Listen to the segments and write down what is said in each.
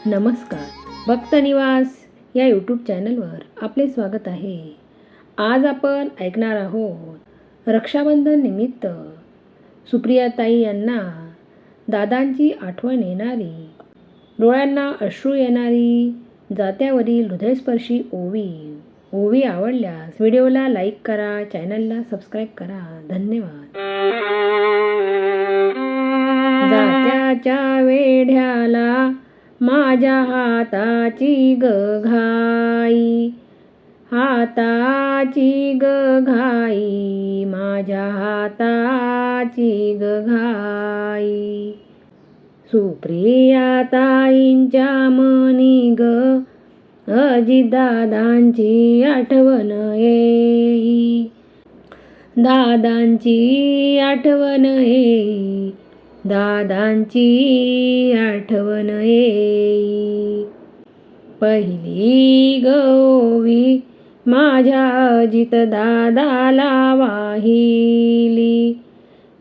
नमस्कार. भक्तनिवास या यूट्यूब चॅनलवर आपले स्वागत आहे. आज आपण ऐकणार आहोत रक्षाबंधन निमित्त सुप्रियाताई यांना दादांची आठवण येणारी, डोळ्यांना अश्रू येणारी, जात्यावरील हृदयस्पर्शी ओवी. ओवी आवडल्यास व्हिडिओला लाईक करा, चॅनलला सबस्क्राईब करा. धन्यवाद. जात्याच्या वेढ्याला माझ्या हाताची घाई, हाताची घाई, माझ्या हाताची घाई. सुप्रियाताईंच्या मनी अजितदादांची आठवण येई, दादांची आठवण येई, दादांची आठवण येई. पहिली ओवी माझ्या अजितदादाला वाहिली,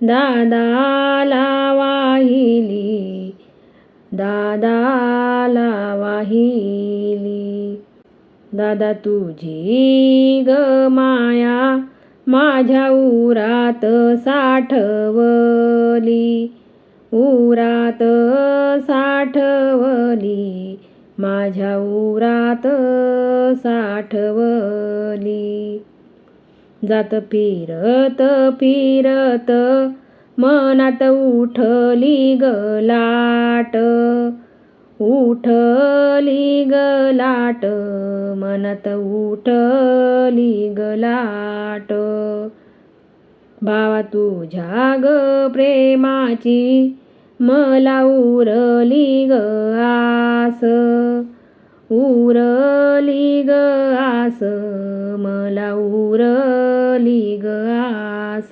दादाला वाहिली, दादाला वाहिली. दादा तुझी माया माझ्या उरात साठवली, उरात साठवली, माझ्या उरात साठवली. जात फिरत फिरत मनात उठली लाट, उठली लाट, मनात उठली लाट. भावा तुझ्या प्रेमाची मला उरली आस, उरली आस, मला उरली आस.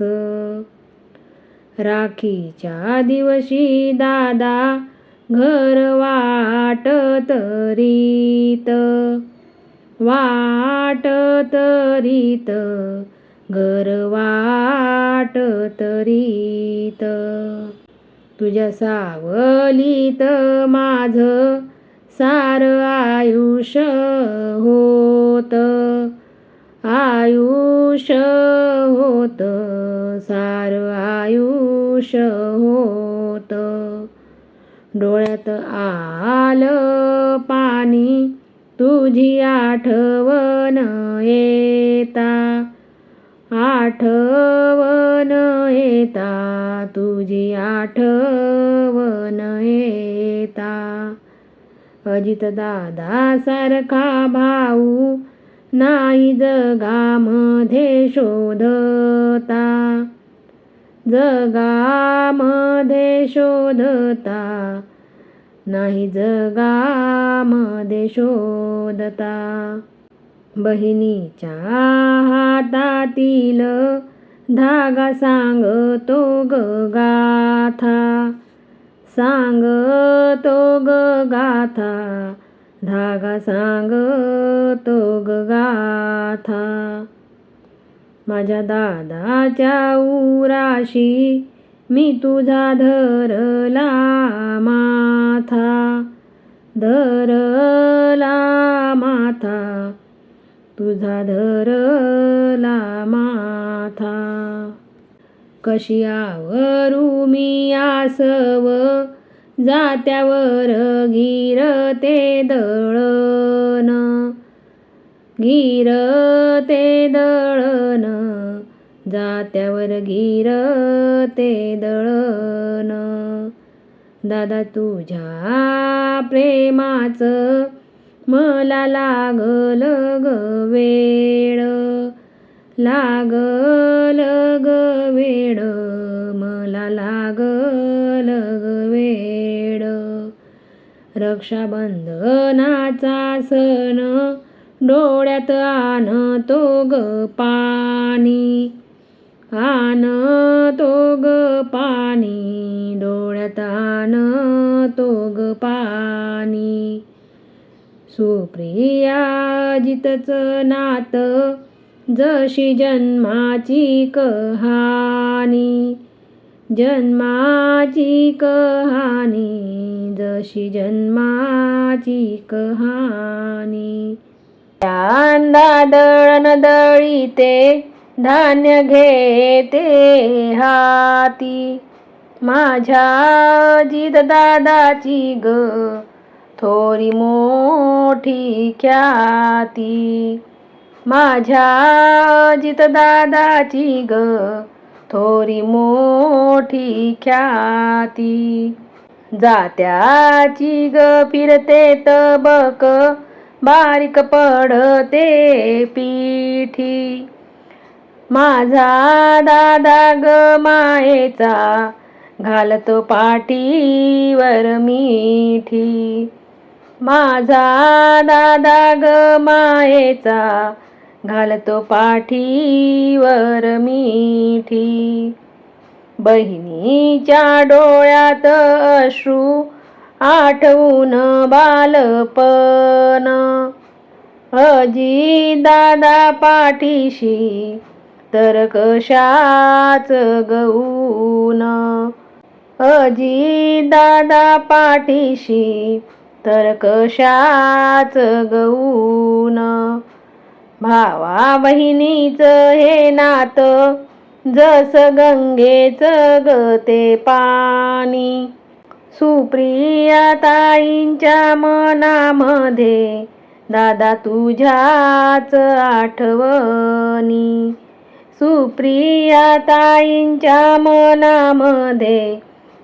राखीच्या दिवशी दादा घर वाटत रीत, वाटत रीत, घर वाटत रीत. तुझ्या सावलीत माझं सार आयुष्य होत, आयुष्य होत, सार आयुष्य होत. डोळ्यात आलं पाणी तुझी आठवण येता, आठवण येता, तुझी आठवण येता. अजितदादा सारखा भाऊ नाही जगामध्ये शोधता, जगामध्ये शोधता, नाही जगामध्ये शोधता. बहिणीच्या हातातील धागा सांगतो गाथा, सांगतो गाथा, धागा सांगतो गाथा. माझ्या दादाच्या उराशी मी तुझा धरला माथा, धरला माथा, तुझा धरला माथा. कशी आवरू मी आसव जात्यावर गिरते दळण, गिरते दळण, जात्यावर गिरते दळण. दादा तुझ्या प्रेमाचं मला लागल वेळ, लागल वेळ, मला लागल वेळ. रक्षाबंधनाचा सण डोळ्यात आणतो पाणी, आणतो पाणी, डोळ्यात आणतो पाणी. सुप्रियाजितचं नातं जशी जन्माची कहाणी, जन्माची कहाणी जशी जन्माची कहाणी. कांदा दळण दळीते धान्य घेते हाती, माझ्या अजित दादाची ग थोरी मोठी ख्याती. माझ्या अजित दादाची ग थोरी मोठी ख्याती. जात्याची ग फिरते तबक बारीक पडते पिठी. माझा दादा ग मायेचा घालतो पाठीवर मिठी. माझा दादा ग मायेचा घालतो पाठीवर मिठी. बहिणीच्या डोळ्यात अश्रू आठवून बालपण, अजित दादा पाठीशी तर कशाच गऊन. अजित दादा पाठीशी तर कशाच गऊन. भावा बहिणीचं हे नातं जस गंगेचं ग ते पाणी. सुप्रिया ताईंच्या मनामध्ये दादा तुझ्याच आठवणी. सुप्रिया ताईंच्या मनामध्ये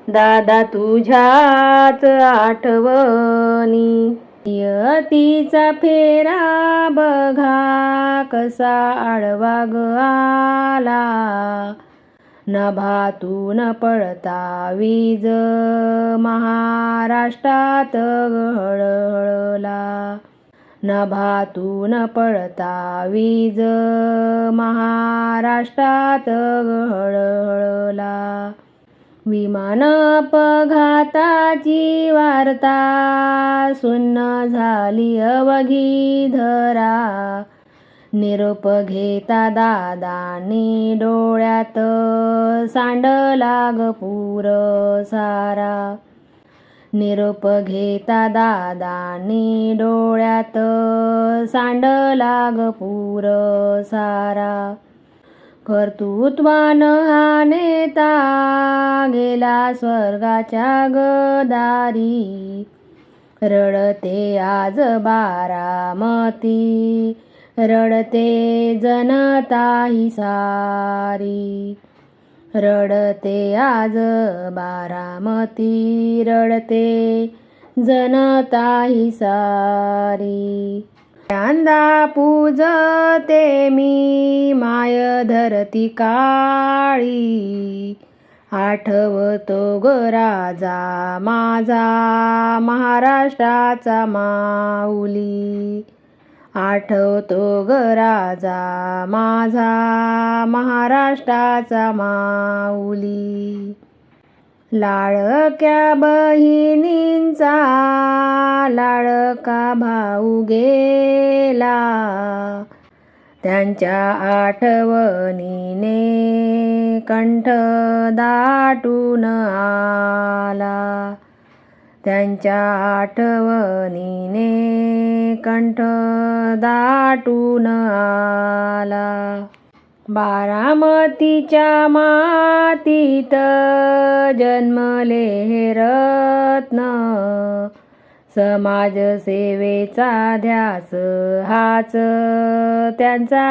दादा तुझ्याच आठवणी. यतीचा फेरा बघा कसा आडवा ग आला, नभातून पडता वीज महाराष्ट्रात हळहळला. नभातून पडता वीज महाराष्ट्रात हळहळला. विमान अपघाताची वार्ता सुन्न झाली अवघी धरा. निरोप घेता दादांनी डोळ्यात सांडला ग पूर सारा. निरोप घेता दादांनी डोळ्यात सांडला ग पूर सारा. कर्तृत्वान हा नेता गेला स्वर्गाच्या गदारी. रडते आज बारामती, रडते जनता ही सारी. रडते आज बारामती, रडते जनता ही सारी. कांदा पूजते मी माय धरती काळी, आठवतो ग राजा माझा महाराष्ट्राचा माऊली. आठवतो ग राजा माझा महाराष्ट्राचा माऊली. लाडक्या बहिणींचा लाडका भाऊ गेला, त्यांच्या आठवणीने कंठ दाटून आला. त्यांच्या आठवणीने कंठ दाटून आला. बारामतीच्या मातीत जन्मले हे रत्न, समाजसेवेचा ध्यास हाच त्यांचा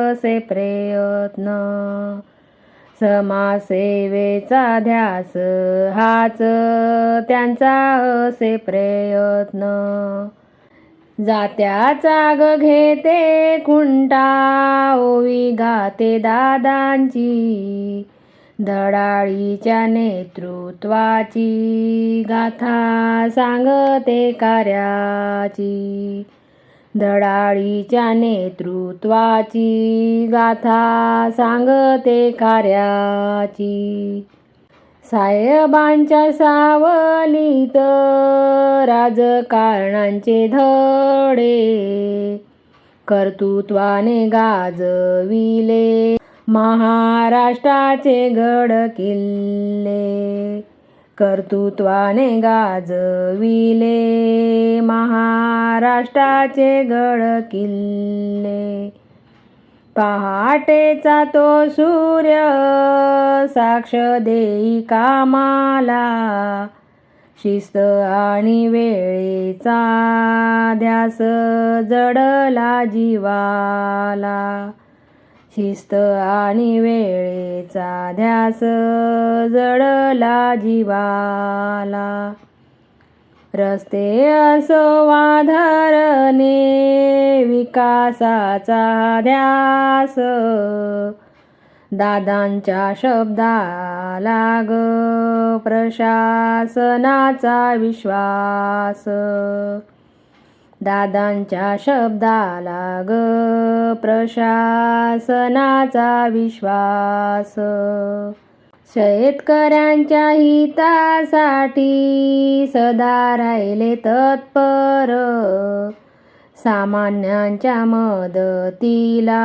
असे प्रयत्न. समाजसेवेचा ध्यास हाच त्यांचा असे प्रयत्न. जात्याचा ग घेते खुंटा ओवी गाते दादांची, धडाडीच्या नेतृत्वाची गाथा सांगते कार्याची. धडाडीच्या नेतृत्वाची गाथा सांगते कार्याची. साहेबांच्या सावलीत राजकारणांचे धडे, कर्तृत्वाने गाजविले महाराष्ट्राचे गड किल्ले कर्तृत्वाने गाजविले. महाराष्ट्राचे गड किल्ले पहाटेचा तो सूर्य साक्ष देई कामाला. शिस्त आणि वेळेचा ध्यास जडला जीवाला. शिस्त आणि वेळेचा ध्यास जडला जीवाला. रस्ते असो वाधरणे विकासाचा ध्यास. दादांच्या शब्दाला ग प्रशासनाचा विश्वास. दादांच्या शब्दाला ग प्रशासनाचा विश्वास. शेतकऱ्यांच्या हितासाठी सदा राहिले तत्पर. सामान्यांच्या मदतीला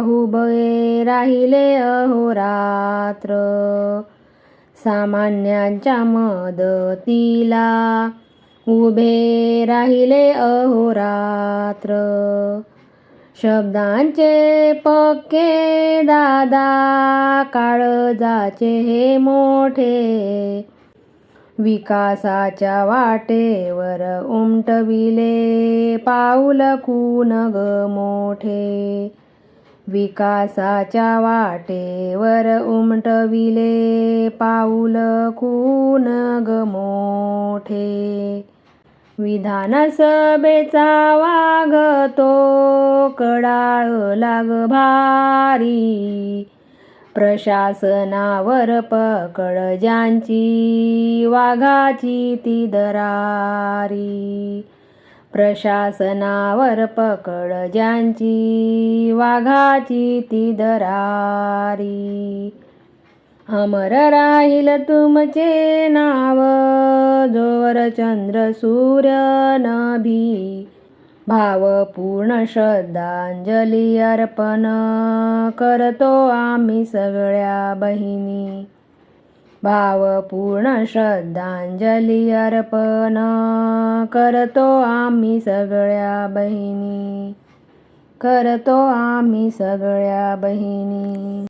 उभे राहिले अहोरात्र. सामान्यांच्या मदतीला उभे राहिले अहोरात्र. शब्दांचे पक्के दादा काळजाचे हे मोठे. विकासाच्या वाटेवर उमटविले पाऊल खून ग मोठे. विकासाच्या वाटेवर उमटविले पाऊल खून ग मोठे. विधानसभेचा वाघ तो कडाळला ग भारी. प्रशासनावर पकड ज्यांची वाघाची ती दरारी. प्रशासनावर पकड ज्यांची वाघाची ती दरारी. अमर राहील तुमचे नाव जोवर चंद्र सूर्य नभी. भावपूर्ण श्रद्धांजली अर्पण करतो आम्ही सगळ्या बहिणी. भावपूर्ण श्रद्धांजली अर्पण करतो आम्ही सगळ्या बहिणी. करतो आम्ही सगळ्या बहिणी.